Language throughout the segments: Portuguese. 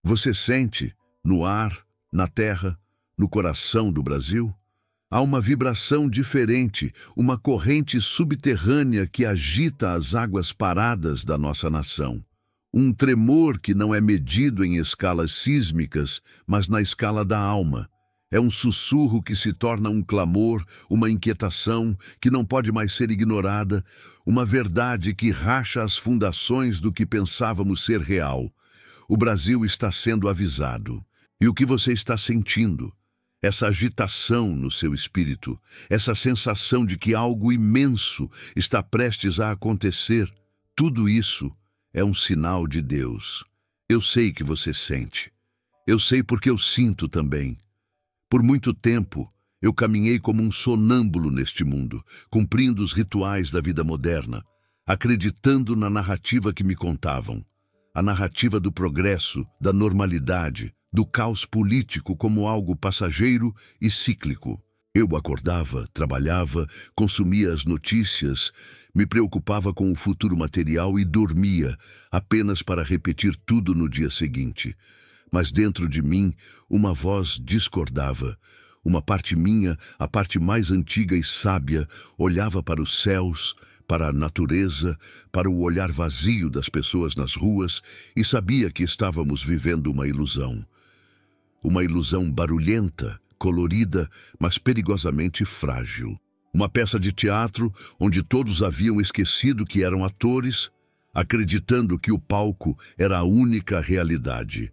Você sente, no ar, na terra, no coração do Brasil, há uma vibração diferente, uma corrente subterrânea que agita as águas paradas da nossa nação. Um tremor que não é medido em escalas sísmicas, mas na escala da alma. É um sussurro que se torna um clamor, uma inquietação que não pode mais ser ignorada, uma verdade que racha as fundações do que pensávamos ser real. O Brasil está sendo avisado. E o que você está sentindo? Essa agitação no seu espírito, essa sensação de que algo imenso está prestes a acontecer, tudo isso é um sinal de Deus. Eu sei que você sente. Eu sei porque eu sinto também. Por muito tempo, eu caminhei como um sonâmbulo neste mundo, cumprindo os rituais da vida moderna, acreditando na narrativa que me contavam, a narrativa do progresso, da normalidade, do caos político como algo passageiro e cíclico. Eu acordava, trabalhava, consumia as notícias, me preocupava com o futuro material e dormia, apenas para repetir tudo no dia seguinte. Mas dentro de mim, uma voz discordava. Uma parte minha, a parte mais antiga e sábia, olhava para os céus, para a natureza, para o olhar vazio das pessoas nas ruas e sabia que estávamos vivendo uma ilusão. Uma ilusão barulhenta, colorida, mas perigosamente frágil. Uma peça de teatro onde todos haviam esquecido que eram atores, acreditando que o palco era a única realidade.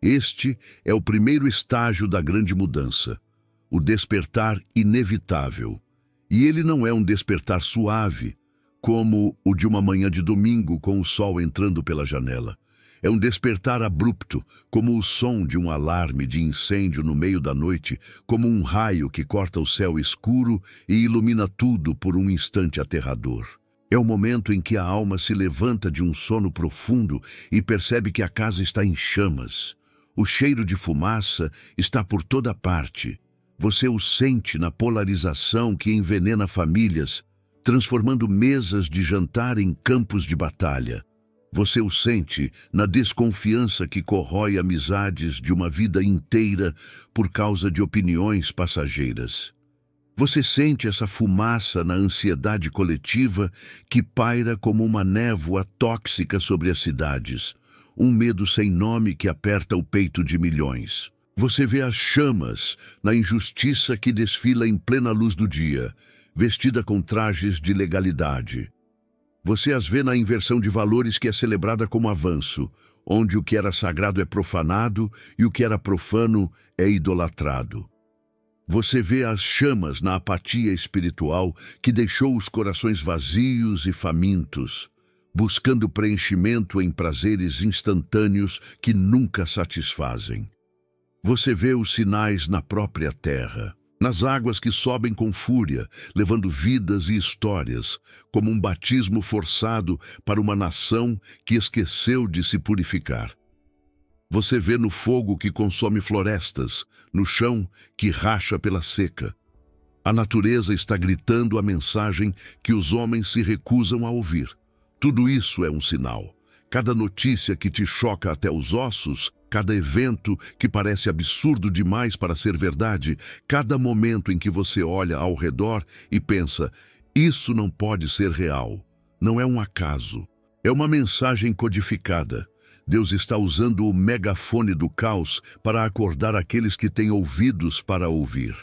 Este é o primeiro estágio da grande mudança, o despertar inevitável. E ele não é um despertar suave, como o de uma manhã de domingo com o sol entrando pela janela. É um despertar abrupto, como o som de um alarme de incêndio no meio da noite, como um raio que corta o céu escuro e ilumina tudo por um instante aterrador. É o momento em que a alma se levanta de um sono profundo e percebe que a casa está em chamas. O cheiro de fumaça está por toda parte. Você o sente na polarização que envenena famílias, transformando mesas de jantar em campos de batalha. Você o sente na desconfiança que corrói amizades de uma vida inteira por causa de opiniões passageiras. Você sente essa fumaça na ansiedade coletiva que paira como uma névoa tóxica sobre as cidades, um medo sem nome que aperta o peito de milhões. Você vê as chamas na injustiça que desfila em plena luz do dia, vestida com trajes de legalidade. Você as vê na inversão de valores que é celebrada como avanço, onde o que era sagrado é profanado e o que era profano é idolatrado. Você vê as chamas na apatia espiritual que deixou os corações vazios e famintos, buscando preenchimento em prazeres instantâneos que nunca satisfazem. Você vê os sinais na própria terra, nas águas que sobem com fúria, levando vidas e histórias, como um batismo forçado para uma nação que esqueceu de se purificar. Você vê no fogo que consome florestas, no chão que racha pela seca. A natureza está gritando a mensagem que os homens se recusam a ouvir. Tudo isso é um sinal. Cada notícia que te choca até os ossos, cada evento que parece absurdo demais para ser verdade, cada momento em que você olha ao redor e pensa, isso não pode ser real. Não é um acaso. É uma mensagem codificada. Deus está usando o megafone do caos para acordar aqueles que têm ouvidos para ouvir.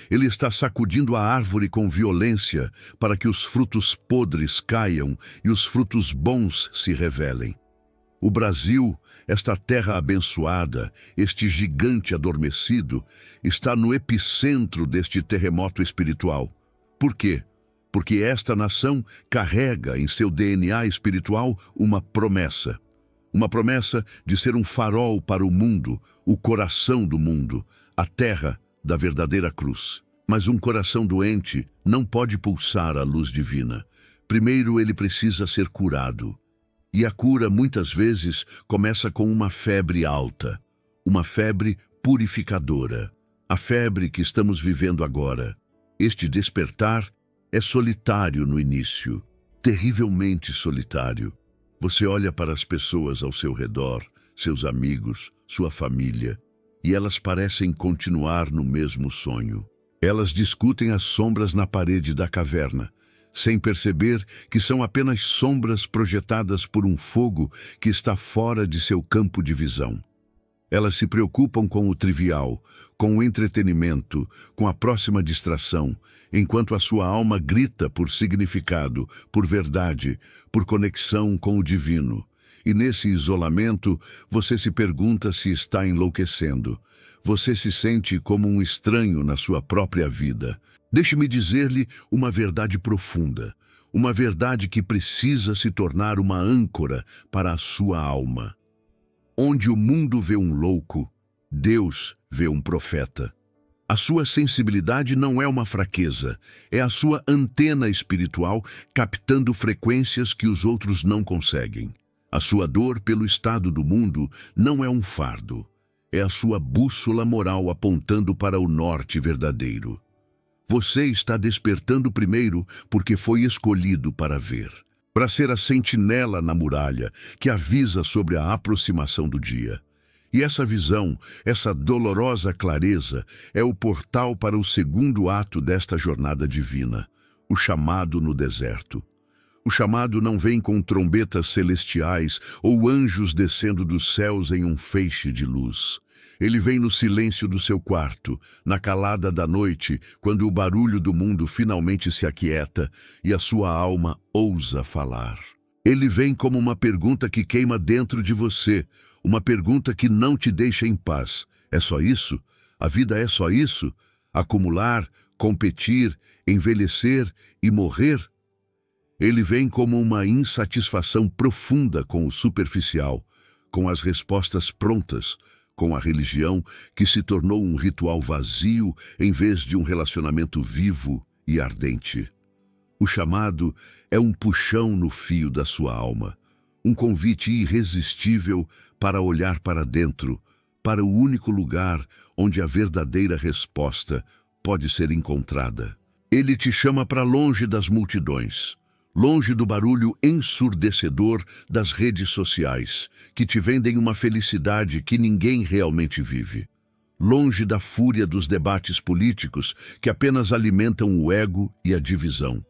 Ele está sacudindo a árvore com violência para que os frutos podres caiam e os frutos bons se revelem. O Brasil, esta terra abençoada, este gigante adormecido, está no epicentro deste terremoto espiritual. Por quê? Porque esta nação carrega em seu DNA espiritual uma promessa. Uma promessa de ser um farol para o mundo, o coração do mundo, a terra da verdadeira cruz. Mas um coração doente não pode pulsar a luz divina. Primeiro ele precisa ser curado. E a cura muitas vezes começa com uma febre alta, uma febre purificadora. A febre que estamos vivendo agora. Este despertar é solitário no início, terrivelmente solitário. Você olha para as pessoas ao seu redor, seus amigos, sua família, e elas parecem continuar no mesmo sonho. Elas discutem as sombras na parede da caverna, sem perceber que são apenas sombras projetadas por um fogo que está fora de seu campo de visão. Elas se preocupam com o trivial, com o entretenimento, com a próxima distração, enquanto a sua alma grita por significado, por verdade, por conexão com o divino. E nesse isolamento, você se pergunta se está enlouquecendo. Você se sente como um estranho na sua própria vida. Deixe-me dizer-lhe uma verdade profunda, uma verdade que precisa se tornar uma âncora para a sua alma. Onde o mundo vê um louco, Deus vê um profeta. A sua sensibilidade não é uma fraqueza, é a sua antena espiritual captando frequências que os outros não conseguem. A sua dor pelo estado do mundo não é um fardo, é a sua bússola moral apontando para o norte verdadeiro. Você está despertando primeiro porque foi escolhido para ver, para ser a sentinela na muralha que avisa sobre a aproximação do dia. E essa visão, essa dolorosa clareza, é o portal para o segundo ato desta jornada divina, o chamado no deserto. O chamado não vem com trombetas celestiais ou anjos descendo dos céus em um feixe de luz. Ele vem no silêncio do seu quarto, na calada da noite, quando o barulho do mundo finalmente se aquieta e a sua alma ousa falar. Ele vem como uma pergunta que queima dentro de você, uma pergunta que não te deixa em paz. É só isso? A vida é só isso? Acumular, competir, envelhecer e morrer? Ele vem como uma insatisfação profunda com o superficial, com as respostas prontas, com a religião que se tornou um ritual vazio em vez de um relacionamento vivo e ardente. O chamado é um puxão no fio da sua alma, um convite irresistível para olhar para dentro, para o único lugar onde a verdadeira resposta pode ser encontrada. Ele te chama para longe das multidões, longe do barulho ensurdecedor das redes sociais, que te vendem uma felicidade que ninguém realmente vive. Longe da fúria dos debates políticos que apenas alimentam o ego e a divisão.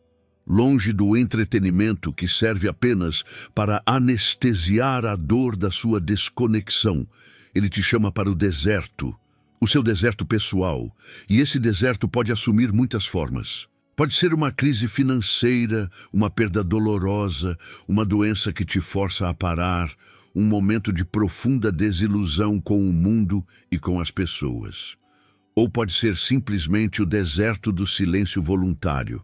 Longe do entretenimento que serve apenas para anestesiar a dor da sua desconexão. Ele te chama para o deserto, o seu deserto pessoal, e esse deserto pode assumir muitas formas. Pode ser uma crise financeira, uma perda dolorosa, uma doença que te força a parar, um momento de profunda desilusão com o mundo e com as pessoas. Ou pode ser simplesmente o deserto do silêncio voluntário,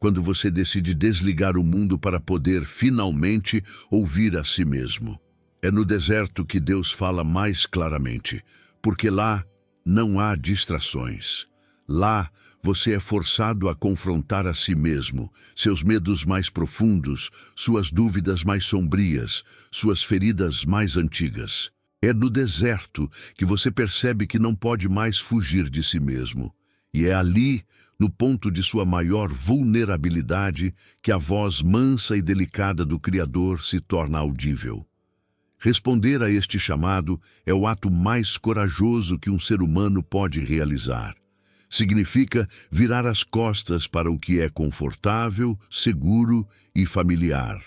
quando você decide desligar o mundo para poder finalmente ouvir a si mesmo. É no deserto que Deus fala mais claramente, porque lá não há distrações. Lá, você é forçado a confrontar a si mesmo, seus medos mais profundos, suas dúvidas mais sombrias, suas feridas mais antigas. É no deserto que você percebe que não pode mais fugir de si mesmo. E é ali, no ponto de sua maior vulnerabilidade, que a voz mansa e delicada do Criador se torna audível. Responder a este chamado é o ato mais corajoso que um ser humano pode realizar. Significa virar as costas para o que é confortável, seguro e familiar.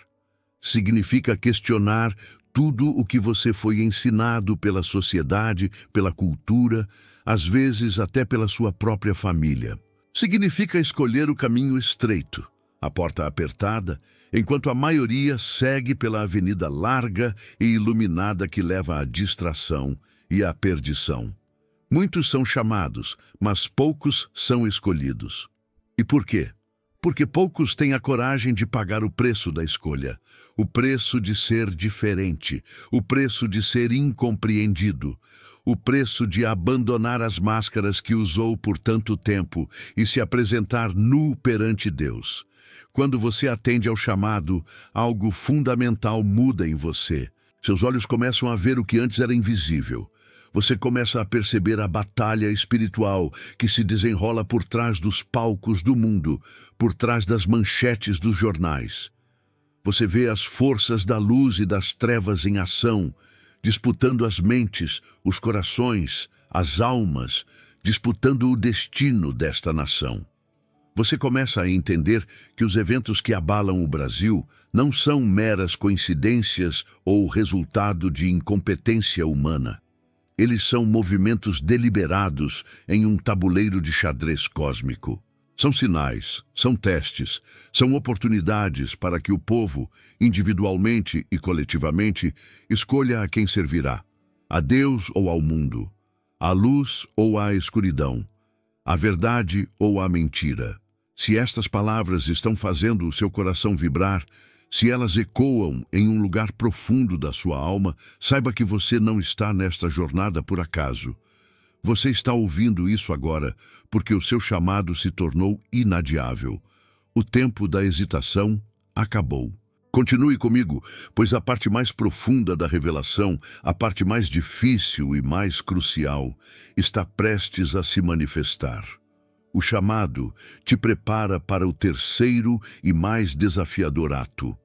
Significa questionar tudo o que você foi ensinado pela sociedade, pela cultura, às vezes até pela sua própria família. Significa escolher o caminho estreito, a porta apertada, enquanto a maioria segue pela avenida larga e iluminada que leva à distração e à perdição. Muitos são chamados, mas poucos são escolhidos. E por quê? Porque poucos têm a coragem de pagar o preço da escolha, o preço de ser diferente, o preço de ser incompreendido, o preço de abandonar as máscaras que usou por tanto tempo e se apresentar nu perante Deus. Quando você atende ao chamado, algo fundamental muda em você. Seus olhos começam a ver o que antes era invisível. Você começa a perceber a batalha espiritual que se desenrola por trás dos palcos do mundo, por trás das manchetes dos jornais. Você vê as forças da luz e das trevas em ação, disputando as mentes, os corações, as almas, disputando o destino desta nação. Você começa a entender que os eventos que abalam o Brasil não são meras coincidências ou resultado de incompetência humana. Eles são movimentos deliberados em um tabuleiro de xadrez cósmico. São sinais, são testes, são oportunidades para que o povo, individualmente e coletivamente, escolha a quem servirá: a Deus ou ao mundo, à luz ou à escuridão, à verdade ou à mentira. Se estas palavras estão fazendo o seu coração vibrar, se elas ecoam em um lugar profundo da sua alma, saiba que você não está nesta jornada por acaso. Você está ouvindo isso agora porque o seu chamado se tornou inadiável. O tempo da hesitação acabou. Continue comigo, pois a parte mais profunda da revelação, a parte mais difícil e mais crucial, está prestes a se manifestar. O chamado te prepara para o terceiro e mais desafiador ato: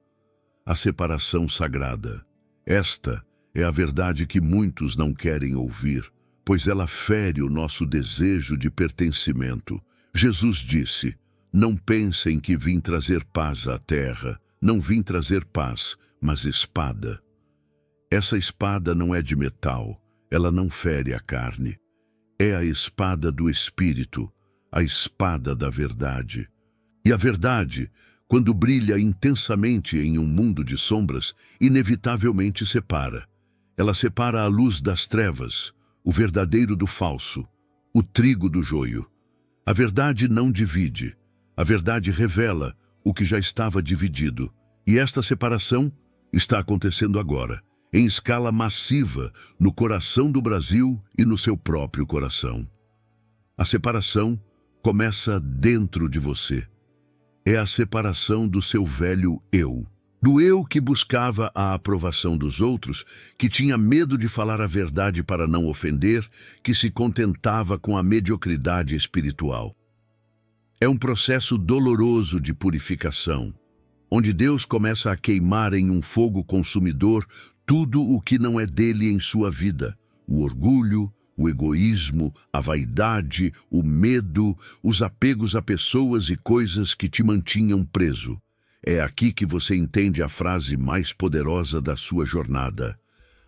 a separação sagrada. Esta é a verdade que muitos não querem ouvir, pois ela fere o nosso desejo de pertencimento. Jesus disse: não pensem que vim trazer paz à terra. Não vim trazer paz, mas espada. Essa espada não é de metal, ela não fere a carne. É a espada do Espírito, a espada da verdade. E a verdade, quando brilha intensamente em um mundo de sombras, inevitavelmente separa. Ela separa a luz das trevas, o verdadeiro do falso, o trigo do joio. A verdade não divide, a verdade revela o que já estava dividido. E esta separação está acontecendo agora, em escala massiva, no coração do Brasil e no seu próprio coração. A separação começa dentro de você. É a separação do seu velho eu. Do eu que buscava a aprovação dos outros, que tinha medo de falar a verdade para não ofender, que se contentava com a mediocridade espiritual. É um processo doloroso de purificação, onde Deus começa a queimar em um fogo consumidor tudo o que não é dele em sua vida: o orgulho, o egoísmo, a vaidade, o medo, os apegos a pessoas e coisas que te mantinham preso. É aqui que você entende a frase mais poderosa da sua jornada: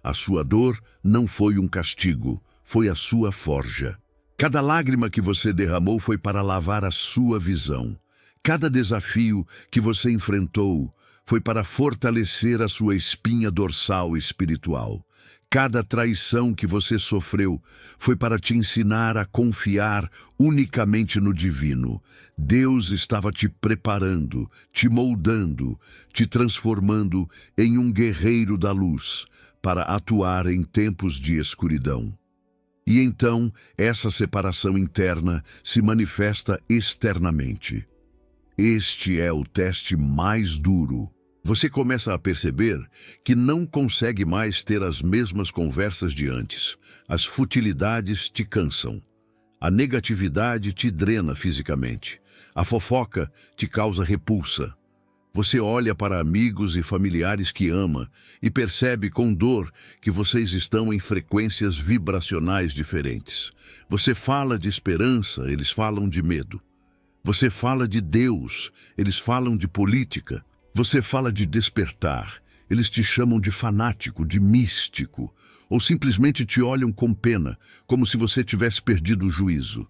a sua dor não foi um castigo, foi a sua forja. Cada lágrima que você derramou foi para lavar a sua visão. Cada desafio que você enfrentou foi para fortalecer a sua espinha dorsal espiritual. Cada traição que você sofreu foi para te ensinar a confiar unicamente no divino. Deus estava te preparando, te moldando, te transformando em um guerreiro da luz para atuar em tempos de escuridão. E então, essa separação interna se manifesta externamente. Este é o teste mais duro. Você começa a perceber que não consegue mais ter as mesmas conversas de antes. As futilidades te cansam. A negatividade te drena fisicamente. A fofoca te causa repulsa. Você olha para amigos e familiares que ama e percebe com dor que vocês estão em frequências vibracionais diferentes. Você fala de esperança, eles falam de medo. Você fala de Deus, eles falam de política. Você fala de despertar, eles te chamam de fanático, de místico, ou simplesmente te olham com pena, como se você tivesse perdido o juízo.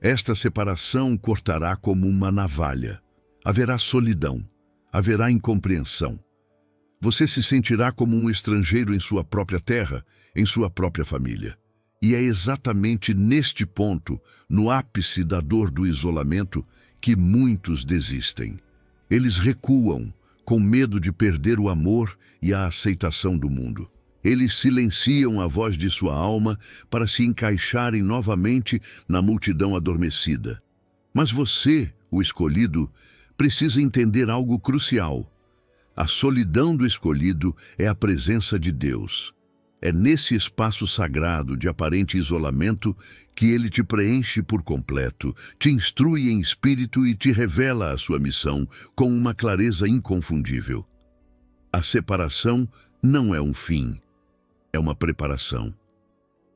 Esta separação cortará como uma navalha. Haverá solidão. Haverá incompreensão. Você se sentirá como um estrangeiro em sua própria terra, em sua própria família. E é exatamente neste ponto, no ápice da dor do isolamento, que muitos desistem. Eles recuam, com medo de perder o amor e a aceitação do mundo. Eles silenciam a voz de sua alma para se encaixarem novamente na multidão adormecida. Mas você, o escolhido, precisa entender algo crucial. A solidão do escolhido é a presença de Deus. É nesse espaço sagrado de aparente isolamento que ele te preenche por completo, te instrui em espírito e te revela a sua missão com uma clareza inconfundível. A separação não é um fim. é uma preparação.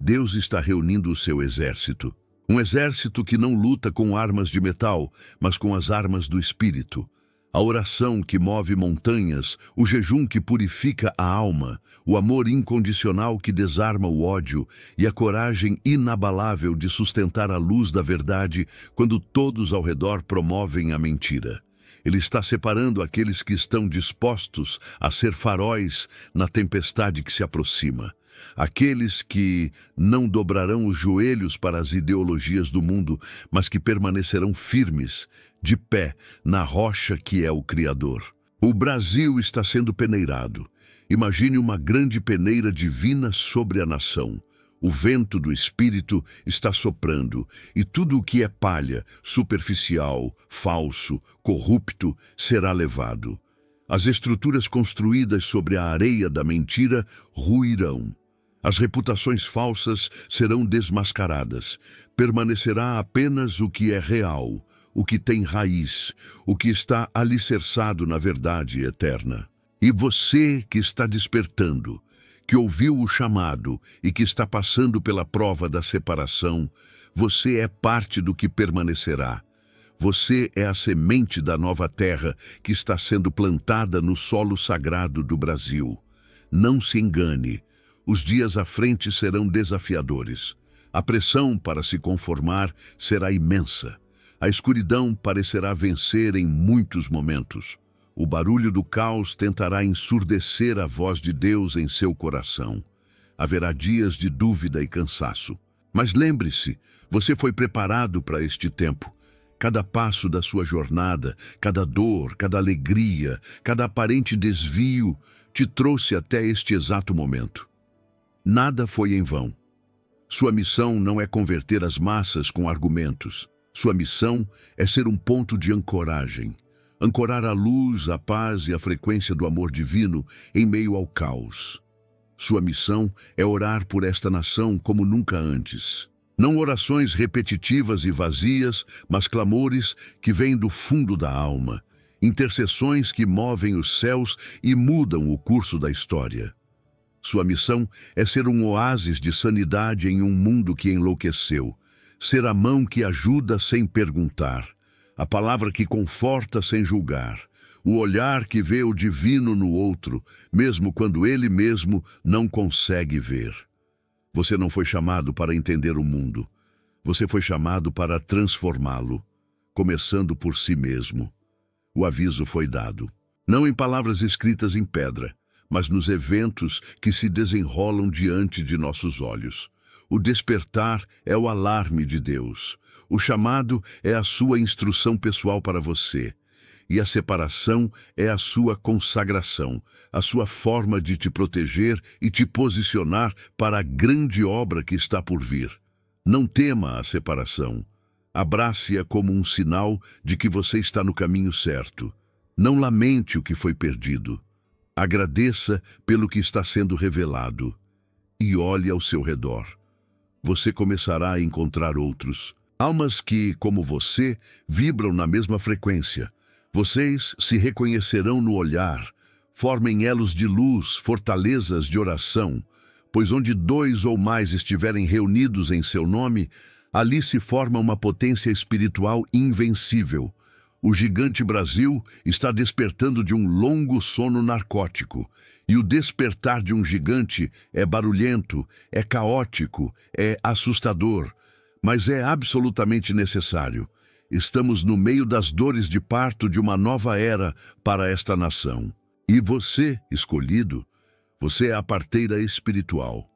Deus está reunindo o seu exército. Um exército que não luta com armas de metal, mas com as armas do Espírito. A oração que move montanhas, o jejum que purifica a alma, o amor incondicional que desarma o ódio e a coragem inabalável de sustentar a luz da verdade quando todos ao redor promovem a mentira. Ele está separando aqueles que estão dispostos a ser faróis na tempestade que se aproxima. Aqueles que não dobrarão os joelhos para as ideologias do mundo, mas que permanecerão firmes, de pé, na rocha que é o Criador. O Brasil está sendo peneirado. Imagine uma grande peneira divina sobre a nação. O vento do Espírito está soprando, e tudo o que é palha, superficial, falso, corrupto, será levado. As estruturas construídas sobre a areia da mentira ruirão. As reputações falsas serão desmascaradas. Permanecerá apenas o que é real, o que tem raiz, o que está alicerçado na verdade eterna. E você que está despertando, que ouviu o chamado e que está passando pela prova da separação, você é parte do que permanecerá. Você é a semente da nova terra que está sendo plantada no solo sagrado do Brasil. Não se engane. Os dias à frente serão desafiadores. A pressão para se conformar será imensa. A escuridão parecerá vencer em muitos momentos. O barulho do caos tentará ensurdecer a voz de Deus em seu coração. Haverá dias de dúvida e cansaço. Mas lembre-se, você foi preparado para este tempo. Cada passo da sua jornada, cada dor, cada alegria, cada aparente desvio te trouxe até este exato momento. Nada foi em vão. Sua missão não é converter as massas com argumentos. Sua missão é ser um ponto de ancoragem. Ancorar a luz, a paz e a frequência do amor divino em meio ao caos. Sua missão é orar por esta nação como nunca antes. Não orações repetitivas e vazias, mas clamores que vêm do fundo da alma. Intercessões que movem os céus e mudam o curso da história. Sua missão é ser um oásis de sanidade em um mundo que enlouqueceu. Ser a mão que ajuda sem perguntar. A palavra que conforta sem julgar. O olhar que vê o divino no outro, mesmo quando ele mesmo não consegue ver. Você não foi chamado para entender o mundo. Você foi chamado para transformá-lo, começando por si mesmo. O aviso foi dado. Não em palavras escritas em pedra, mas nos eventos que se desenrolam diante de nossos olhos. O despertar é o alarme de Deus. O chamado é a sua instrução pessoal para você. E a separação é a sua consagração, a sua forma de te proteger e te posicionar para a grande obra que está por vir. Não tema a separação. Abrace-a como um sinal de que você está no caminho certo. Não lamente o que foi perdido. Agradeça pelo que está sendo revelado. E olhe ao seu redor. Você começará a encontrar outros. Almas que, como você, vibram na mesma frequência. Vocês se reconhecerão no olhar. Formem elos de luz, fortalezas de oração. Pois onde 2 ou mais estiverem reunidos em seu nome, ali se forma uma potência espiritual invencível. O gigante Brasil está despertando de um longo sono narcótico. E o despertar de um gigante é barulhento, é caótico, é assustador, mas é absolutamente necessário. Estamos no meio das dores de parto de uma nova era para esta nação. E você, escolhido, você é a parteira espiritual.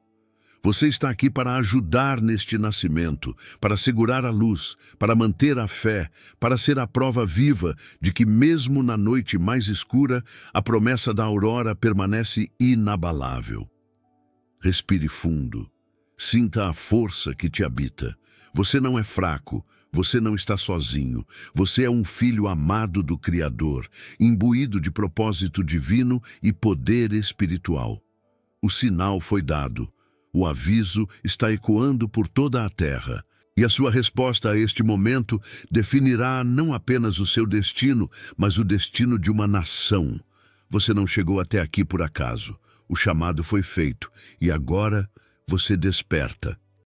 Você está aqui para ajudar neste nascimento, para segurar a luz, para manter a fé, para ser a prova viva de que mesmo na noite mais escura, a promessa da aurora permanece inabalável. Respire fundo. Sinta a força que te habita. Você não é fraco. Você não está sozinho. Você é um filho amado do Criador, imbuído de propósito divino e poder espiritual. O sinal foi dado. O aviso está ecoando por toda a terra. E a sua resposta a este momento definirá não apenas o seu destino, mas o destino de uma nação. Você não chegou até aqui por acaso. O chamado foi feito e agora você desperta.